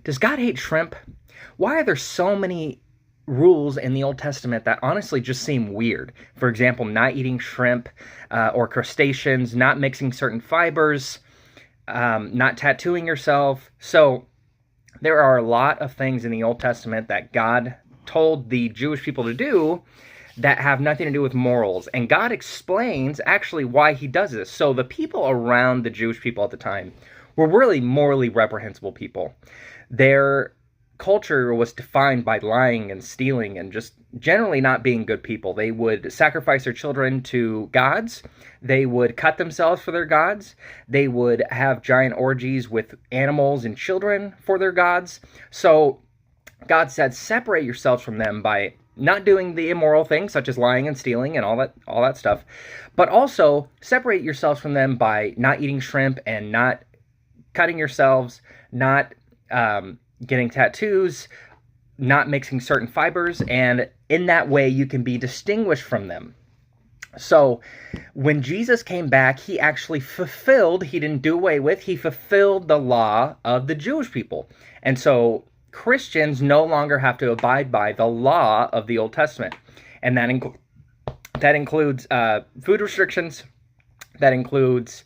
Does God hate shrimp? Why are there so many rules in the Old Testament that honestly just seem weird? For example, not eating shrimp or crustaceans, not mixing certain fibers, not tattooing yourself. So there are a lot of things in the Old Testament that God told the Jewish people to do that have nothing to do with morals. And God explains actually why he does this. So the people around the Jewish people at the time were really morally reprehensible people. Their culture was defined by lying and stealing and just generally not being good people. They would sacrifice their children to gods. They would cut themselves for their gods. They would have giant orgies with animals and children for their gods. So God said, separate yourselves from them by not doing the immoral things such as lying and stealing and all that stuff, but also separate yourselves from them by not eating shrimp and not cutting yourselves, not getting tattoos, not mixing certain fibers, and in that way you can be distinguished from them. So when Jesus came back, he actually fulfilled, he didn't do away with, he fulfilled the law of the Jewish people. And so Christians no longer have to abide by the law of the Old Testament. And that includes food restrictions, that includes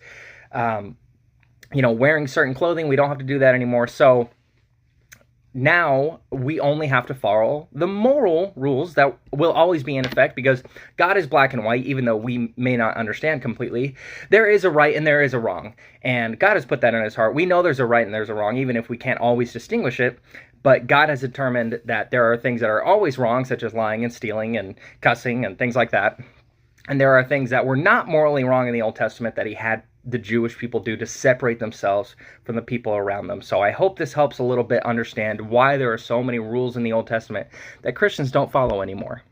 wearing certain clothing. We don't have to do that anymore. So now we only have to follow the moral rules that will always be in effect, because God is black and white. Even though we may not understand completely, there is a right and there is a wrong, and God has put that in his heart. We know there's a right and there's a wrong, even if we can't always distinguish it. But God has determined that there are things that are always wrong, such as lying and stealing and cussing and things like that. And there are things that were not morally wrong in the Old Testament that he had the Jewish people do to separate themselves from the people around them. So I hope this helps a little bit understand why there are so many rules in the Old Testament that Christians don't follow anymore.